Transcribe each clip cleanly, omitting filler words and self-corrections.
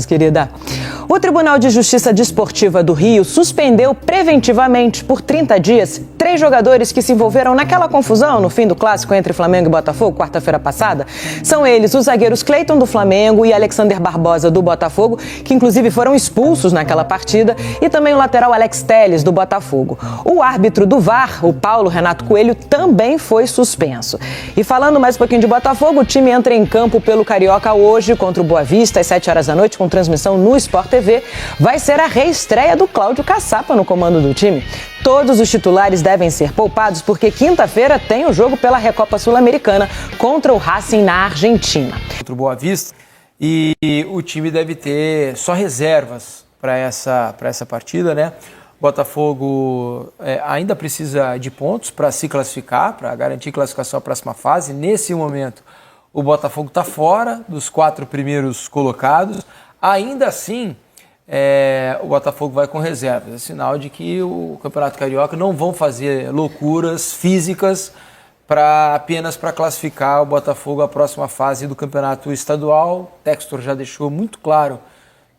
Querida. O Tribunal de Justiça Desportiva do Rio suspendeu preventivamente por 30 dias 3 jogadores que se envolveram naquela confusão no fim do clássico entre Flamengo e Botafogo, quarta-feira passada. São eles os zagueiros Cleiton do Flamengo e Alexander Barbosa do Botafogo, que inclusive foram expulsos naquela partida, e também o lateral Alex Telles do Botafogo. O árbitro do VAR, o Paulo Renato Coelho, também foi suspenso. E falando mais um pouquinho de Botafogo, o time entra em campo pelo Carioca hoje contra o Boa Vista às 7 horas da noite, com transmissão no Sport TV. Vai ser a reestreia do Cláudio Caçapa no comando do time. Todos os titulares devem ser poupados porque quinta-feira tem o jogo pela Recopa Sul-Americana contra o Racing na Argentina. Contra o Boa Vista, e o time deve ter só reservas para essa partida, né? O Botafogo ainda precisa de pontos para se classificar, para garantir classificação à próxima fase. Nesse momento, o Botafogo está fora dos 4 primeiros colocados. Ainda assim, o Botafogo vai com reservas. É sinal de que o Campeonato Carioca não vão fazer loucuras físicas apenas para classificar o Botafogo à próxima fase do Campeonato Estadual. O Textor já deixou muito claro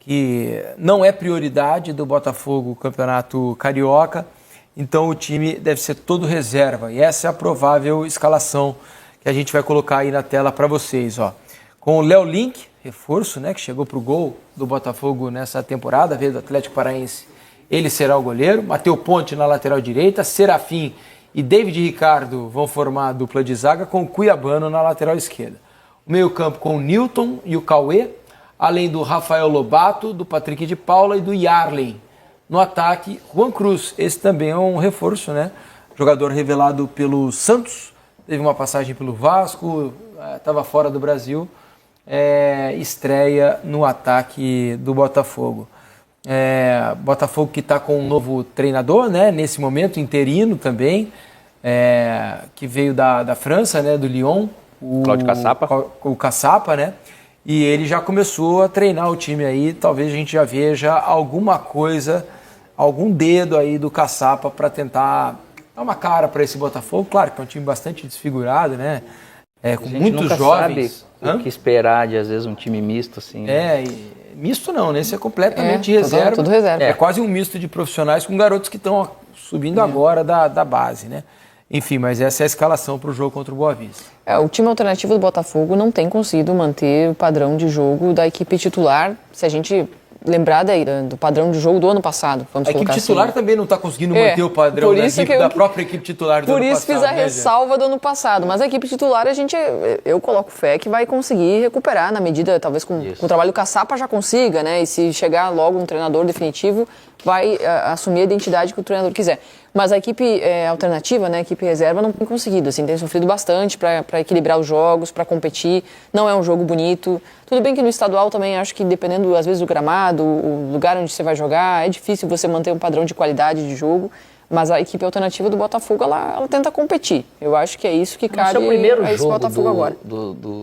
que não é prioridade do Botafogo o Campeonato Carioca, então o time deve ser todo reserva. E essa é a provável escalação que a gente vai colocar aí na tela para vocês, ó. Com o Léo Link, reforço, né, que chegou para o gol do Botafogo nessa temporada, veio do Atlético Paranaense, ele será o goleiro. Matheus Ponte na lateral direita, Serafim e David Ricardo vão formar a dupla de zaga com o Cuiabano na lateral esquerda. O meio-campo com o Newton e o Cauê, além do Rafael Lobato, do Patrick de Paula e do Yarley. No ataque, Juan Cruz, esse também é um reforço, né? Jogador revelado pelo Santos, teve uma passagem pelo Vasco, estava fora do Brasil, estreia no ataque do Botafogo. Botafogo que está com um novo treinador, né? Nesse momento, interino também, que veio da França, né? Do Lyon, Cláudio Caçapa. O Caçapa, né? E ele já começou a treinar o time aí. Talvez a gente já veja alguma coisa, algum dedo aí do Caçapa para tentar dar uma cara para esse Botafogo. Claro que é um time bastante desfigurado, né? Com muitos jovens. Sabe o que esperar de, às vezes, um time misto, assim. Misto não, né? Esse é completamente reserva. Tudo reserva. É quase um misto de profissionais com garotos que estão subindo agora da base, né? Enfim, mas essa é a escalação para o jogo contra o Boa Vista. O time alternativo do Botafogo não tem conseguido manter o padrão de jogo da equipe titular. Se a gente lembrar do padrão de jogo do ano passado, vamos colocar assim. A equipe titular também não está conseguindo manter o padrão da própria equipe titular do ano passado. Por isso fiz a ressalva do ano passado. Mas a equipe titular, eu coloco fé que vai conseguir recuperar na medida, talvez com o trabalho do Caçapa já consiga, né? E se chegar logo um treinador definitivo, vai assumir a identidade que o treinador quiser. Mas a equipe alternativa, né, a equipe reserva, não tem conseguido, assim, tem sofrido bastante para equilibrar os jogos, para competir. Não é um jogo bonito. Tudo bem que no estadual também acho que dependendo, às vezes, do gramado, o lugar onde você vai jogar, é difícil você manter um padrão de qualidade de jogo. Mas a equipe alternativa do Botafogo, ela tenta competir. Eu acho que é isso que cabe a esse Botafogo agora.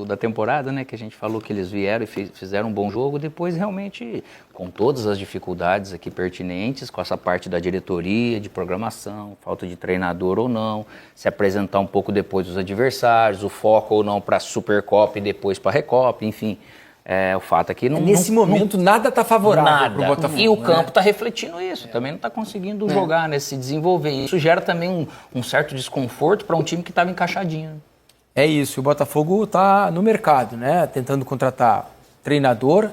Da temporada, né, que a gente falou que eles vieram e fizeram um bom jogo, depois realmente, com todas as dificuldades aqui pertinentes, com essa parte da diretoria, de programação, falta de treinador ou não, se apresentar um pouco depois dos adversários, o foco ou não para a Supercopa e depois para a Recopa, enfim. O fato é que nesse momento nada está favorável para o Botafogo. E o campo está refletindo isso, também não está conseguindo jogar, né, se desenvolver. Isso gera também um certo desconforto para um time que estava encaixadinho. É isso, o Botafogo está no mercado, né, tentando contratar treinador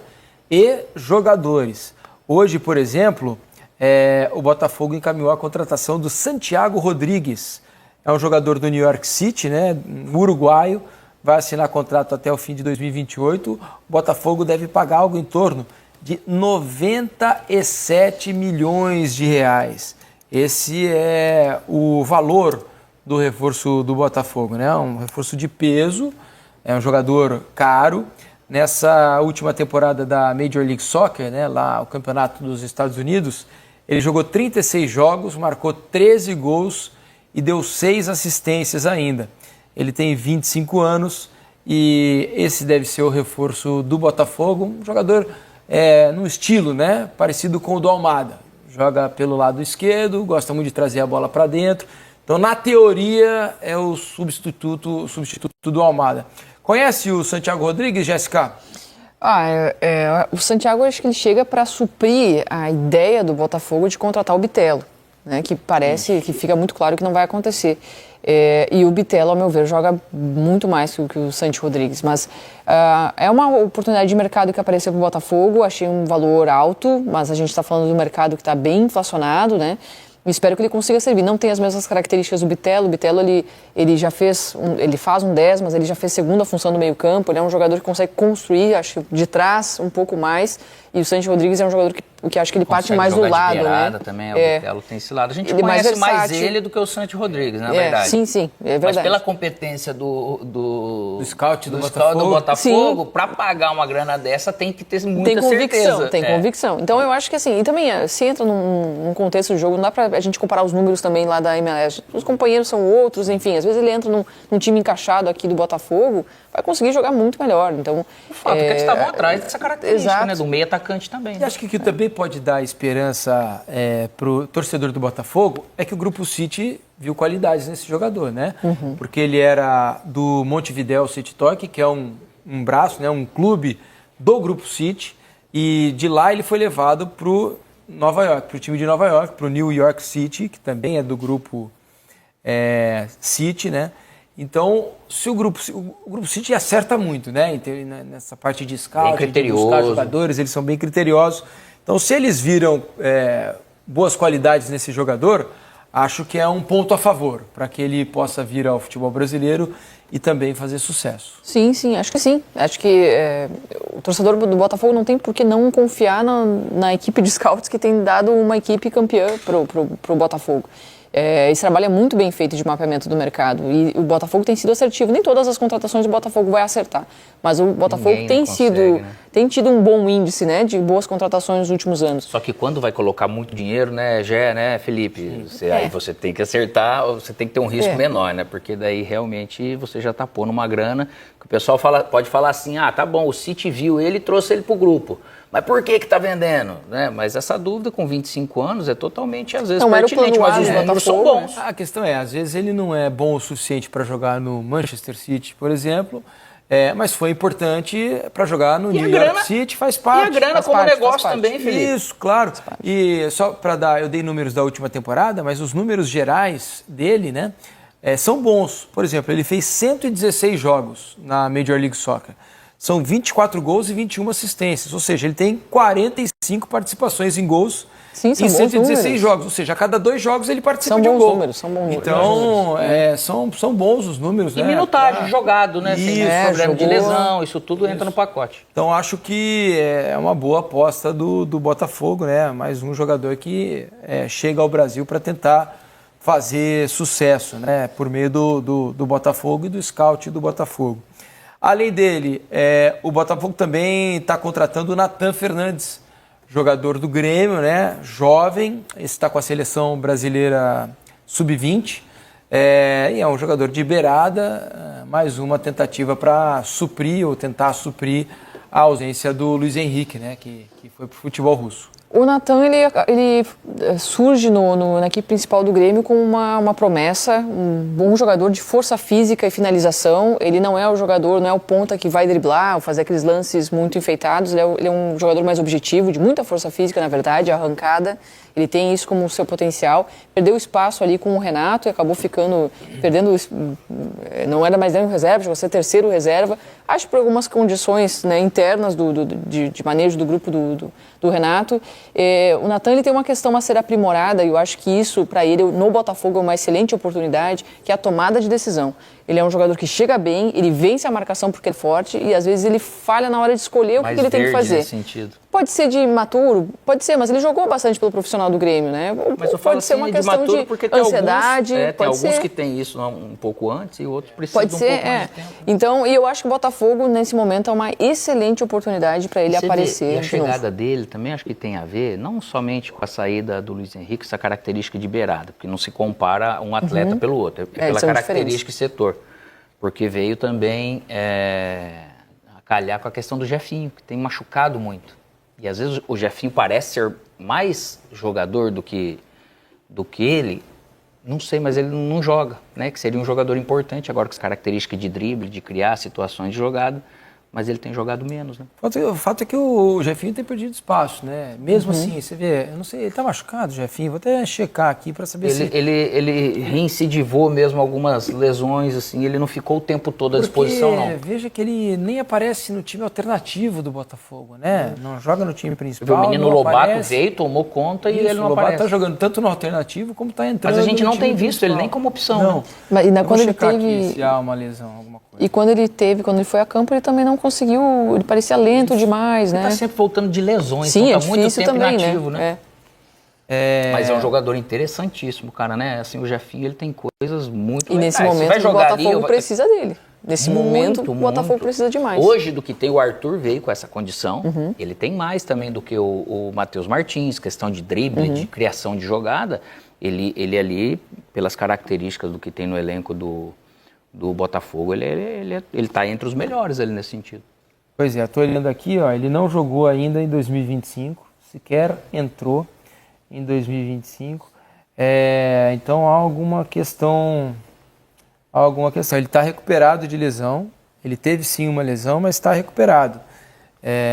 e jogadores. Hoje, por exemplo, o Botafogo encaminhou a contratação do Santiago Rodrigues. É um jogador do New York City, né, uruguaio. Vai assinar contrato até o fim de 2028, o Botafogo deve pagar algo em torno de 97 milhões de reais. Esse é o valor do reforço do Botafogo, né? Um reforço de peso, é um jogador caro. Nessa última temporada da Major League Soccer, né, lá o campeonato dos Estados Unidos, ele jogou 36 jogos, marcou 13 gols e deu 6 assistências ainda. Ele tem 25 anos e esse deve ser o reforço do Botafogo. Um jogador num estilo, né, parecido com o do Almada. Joga pelo lado esquerdo, gosta muito de trazer a bola para dentro. Então, na teoria, é o substituto do Almada. Conhece o Santiago Rodrigues, Jéssica? O Santiago, acho que ele chega para suprir a ideia do Botafogo de contratar o Bitelo, né, que parece que fica muito claro que não vai acontecer. E o Bitelo, ao meu ver, joga muito mais que o Santi Rodrigues. Mas é uma oportunidade de mercado que apareceu para o Botafogo. Achei um valor alto, mas a gente está falando do mercado que está bem inflacionado, né? Espero que ele consiga servir. Não tem as mesmas características do Bitelo. O Bitelo, ele já fez, ele faz um 10, mas ele já fez segunda função no meio campo. Ele é um jogador que consegue construir, acho, de trás um pouco mais. E o Santi Rodrigues é um jogador que acho que ele parte mais do lado, de beirada, né? Também, o Bitelo tem esse lado. A gente ele conhece mais ele do que o Santi Rodrigues, na verdade. Sim, é verdade. Mas pela competência do scout do Botafogo, para pagar uma grana dessa tem que ter muita certeza. Tem convicção. Então eu acho que assim, e também se entra num contexto do jogo, não dá pra a gente comparar os números também lá da MLS. Os companheiros são outros, enfim, às vezes ele entra num time encaixado aqui do Botafogo, vai conseguir jogar muito melhor. Então, o fato é que eles estavam atrás dessa característica, né, do meio atacante também. E acho que o que também pode dar esperança para o torcedor do Botafogo é que o Grupo City viu qualidades nesse jogador, né? Porque ele era do Montevideo City Talk, que é um braço, né, um clube do Grupo City, e de lá ele foi levado para o Nova York, para o time de Nova York, para o New York City, que também é do Grupo City, né? Então, se o Grupo City acerta muito, né? Nessa parte de scout, de buscar jogadores, eles são bem criteriosos. Então, se eles viram boas qualidades nesse jogador, acho que é um ponto a favor para que ele possa vir ao futebol brasileiro e também fazer sucesso. Sim, acho que sim. Acho que o torcedor do Botafogo não tem por que não confiar na equipe de scouts que tem dado uma equipe campeã pro Botafogo. Esse trabalho é muito bem feito de mapeamento do mercado e o Botafogo tem sido assertivo. Nem todas as contratações do Botafogo vai acertar, mas o Botafogo tem tido um bom índice, né, de boas contratações nos últimos anos. Só que quando vai colocar muito dinheiro, né, Felipe? Aí você tem que acertar, você tem que ter um risco menor, né? Porque daí realmente você já tá pondo uma grana que o pessoal pode falar assim, tá bom, o City viu ele e trouxe ele pro grupo. Mas por que tá vendendo? Né? Mas essa dúvida com 25 anos é totalmente, às vezes, pertinente, mas os números são bons. A questão às vezes ele não é bom o suficiente para jogar no Manchester City, por exemplo, mas foi importante para jogar no New York City, faz parte. E a grana como negócio também, Felipe. Isso, claro. E só para dar, eu dei números da última temporada, mas os números gerais dele, né, são bons. Por exemplo, ele fez 116 jogos na Major League Soccer. São 24 gols e 21 assistências, ou seja, ele tem 45 participações em gols em 116 jogos, ou seja, a cada 2 jogos ele participa de um gol. São bons números. Então, são bons os números. E minutagem, jogado, né? Sem problema de lesão, isso tudo entra no pacote. Então, acho que é uma boa aposta do Botafogo, né? Mais um jogador que chega ao Brasil para tentar fazer sucesso, né? Por meio do Botafogo e do scout do Botafogo. Além dele, o Botafogo também está contratando o Nathan Fernandes, jogador do Grêmio, né? Jovem, está com a seleção brasileira sub-20, e é um jogador de beirada, mais uma tentativa para suprir ou tentar suprir a ausência do Luiz Henrique, né? Que foi para o futebol russo. O Nathan, ele surge na equipe principal do Grêmio com uma promessa, um bom jogador de força física e finalização. Ele não é o jogador, não é o ponta que vai driblar ou fazer aqueles lances muito enfeitados. Ele é um jogador mais objetivo, de muita força física, na verdade, arrancada. Ele tem isso como seu potencial. Perdeu espaço ali com o Renato e acabou perdendo, não era mais nem o reserva, chegou a ser terceiro reserva. Acho que por algumas condições, né, internas de manejo do grupo do Renato. O Nathan, ele tem uma questão a ser aprimorada e eu acho que isso, para ele, no Botafogo, é uma excelente oportunidade, que é a tomada de decisão. Ele é um jogador que chega bem, ele vence a marcação porque é forte e às vezes ele falha na hora de escolher o que ele tem que fazer. Nesse sentido. Pode ser de maturo, pode ser, mas ele jogou bastante pelo profissional do Grêmio, né? Mas eu falo pode ser assim, uma questão de ansiedade. Tem alguns que tem isso um pouco antes e outros precisam pode ser, um pouco mais de tempo. Então, e eu acho que o Botafogo, nesse momento, é uma excelente oportunidade para ele aparecer. E a chegada dele também acho que tem a ver, não somente com a saída do Luiz Henrique, essa característica de beirada, porque não se compara um atleta pelo outro, pela característica e setor. Porque veio também a calhar com a questão do Jefinho, que tem machucado muito. E às vezes o Jefinho parece ser mais jogador do que ele, não sei, mas ele não joga, né? Que seria um jogador importante agora com essa característica de drible, de criar situações de jogada, mas ele tem jogado menos, né? O fato é que o Jefinho tem perdido espaço, né? Mesmo assim, você vê, eu não sei, ele tá machucado, o Jefinho, vou até checar aqui para saber se... Ele reincidivou mesmo algumas lesões, assim, ele não ficou o tempo todo à disposição, não. Veja que ele nem aparece no time alternativo do Botafogo, né? Não joga no time principal, O menino Lobato veio, tomou conta e ele não o Lobato aparece. tá jogando tanto no alternativo como tá entrando. Mas a gente no não time tem visto principal. ele nem como opção, Não. né? Mas, e Eu vou quando ele checar teve... aqui se há uma lesão, alguma coisa. E quando ele foi a campo, ele também não conseguiu, ele parecia lento demais, Ele né? tá sempre voltando de lesões, Sim, então é tá muito difícil tempo também, inativo, né? Mas é um É, jogador interessantíssimo, cara, né? Assim, o Jefinho, ele tem coisas muito E nesse legais. Você momento vai o jogar Botafogo ali, precisa dele. Nesse momento, o Botafogo muito. precisa de mais. Hoje, do que tem o Arthur veio com essa condição, ele tem mais também do que o Matheus Martins, questão de drible, de criação de jogada. Ele ali, pelas características do que tem no elenco do Botafogo, ele tá entre os melhores ali nesse sentido. Pois é, estou olhando aqui, ó, ele não jogou ainda em 2025, sequer entrou em 2025. Então há alguma questão. Ele está recuperado de lesão, ele teve sim uma lesão, mas está recuperado.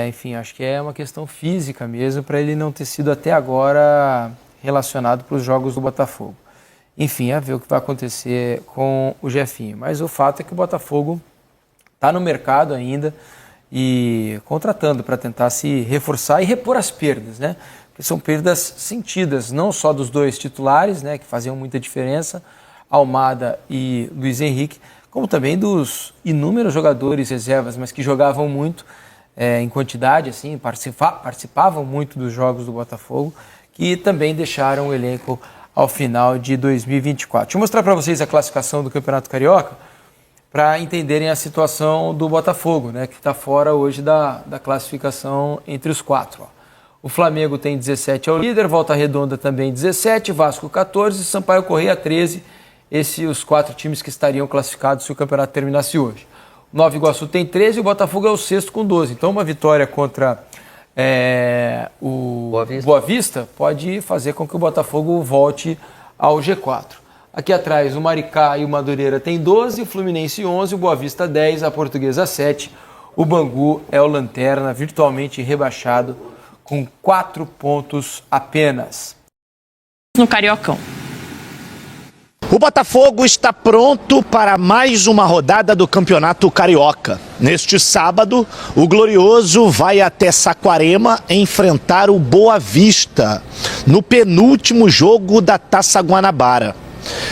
Enfim, acho que é uma questão física mesmo para ele não ter sido até agora relacionado para os jogos do Botafogo. Enfim, a ver o que vai acontecer com o Jefinho. Mas o fato é que o Botafogo está no mercado ainda e contratando para tentar se reforçar e repor as perdas, né? Porque são perdas sentidas, não só dos dois titulares, né, que faziam muita diferença, Almada e Luiz Henrique, como também dos inúmeros jogadores reservas, mas que jogavam muito em quantidade, assim, participavam muito dos jogos do Botafogo, que também deixaram o elenco ao final de 2024. Deixa eu mostrar para vocês a classificação do Campeonato Carioca para entenderem a situação do Botafogo, né, que está fora hoje da classificação entre os quatro. Ó. O Flamengo tem 17, é o líder, Volta Redonda também 17, Vasco 14, Sampaio Corrêa 13. Esses os quatro times que estariam classificados se o campeonato terminasse hoje. O Nova Iguaçu tem 13 e o Botafogo é o sexto com 12. Então uma vitória contra o Boa Vista pode fazer com que o Botafogo volte ao G4. Aqui atrás o Maricá e o Madureira tem 12, o Fluminense 11, o Boa Vista 10, a Portuguesa 7. O Bangu é o lanterna, virtualmente rebaixado, com 4 pontos apenas. No Cariocão. O Botafogo está pronto para mais uma rodada do Campeonato Carioca. Neste sábado, o Glorioso vai até Saquarema enfrentar o Boa Vista no penúltimo jogo da Taça Guanabara.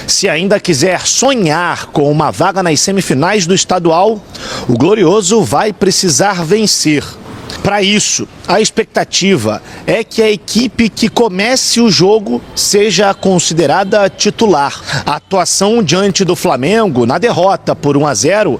Se ainda quiser sonhar com uma vaga nas semifinais do estadual, o Glorioso vai precisar vencer. Para isso, a expectativa é que a equipe que comece o jogo seja considerada titular. A atuação diante do Flamengo, na derrota por 1-0,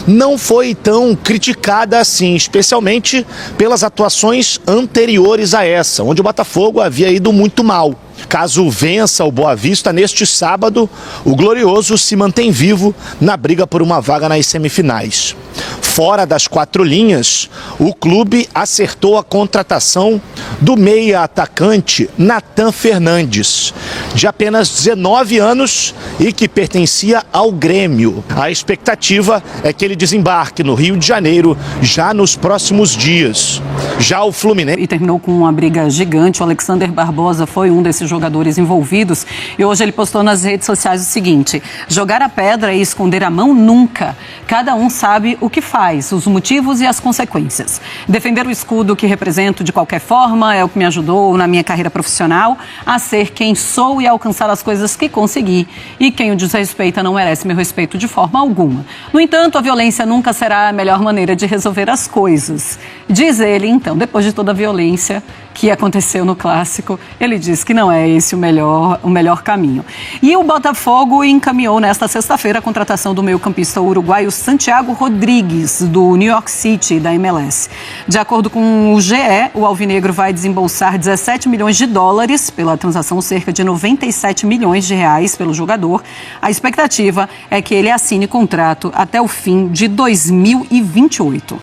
não foi tão criticada assim, especialmente pelas atuações anteriores a essa, onde o Botafogo havia ido muito mal. Caso vença o Boa Vista neste sábado, o Glorioso se mantém vivo na briga por uma vaga nas semifinais. Fora das quatro linhas, o clube acertou a contratação do meia-atacante Natan Fernandes, de apenas 19 anos e que pertencia ao Grêmio. A expectativa é que ele desembarque no Rio de Janeiro já nos próximos dias. Já o Fluminense... E terminou com uma briga gigante. O Alexander Barbosa foi um desses jogadores envolvidos e hoje ele postou nas redes sociais o seguinte: jogar a pedra e esconder a mão nunca. Cada um sabe o que faz, os motivos e as consequências. Defender o escudo que represento de qualquer forma é o que me ajudou na minha carreira profissional a ser quem sou e a alcançar as coisas que consegui. E quem o desrespeita não merece meu respeito de forma alguma. No entanto, a violência nunca será a melhor maneira de resolver as coisas. Diz ele, então, depois de toda a violência que aconteceu no Clássico, ele diz que não é esse o melhor caminho. E o Botafogo encaminhou nesta sexta-feira a contratação do meio-campista uruguaio Santiago Rodrigues, do New York City, da MLS. De acordo com o GE, o alvinegro vai desembolsar 17 milhões de dólares pela transação, cerca de 97 milhões de reais pelo jogador. A expectativa é que ele assine contrato até o fim de 2028.